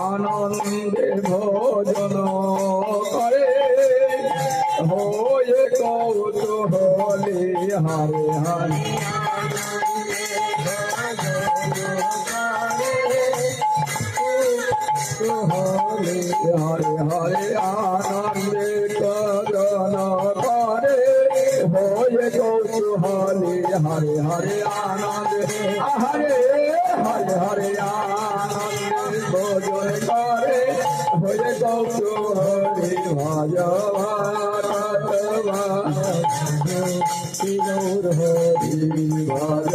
আনন্দে ভোজন করে হয়ে কৌতূহলী হরে হরে হরে হরে হরে আনন্দে কদন করে হয়ে কৌতূহলী হরে হরে আনন্দে হরে হরে হরে আনন্দে ভোজন করে হয়ে কৌতূহলী ভজ ভারত হরি ভজ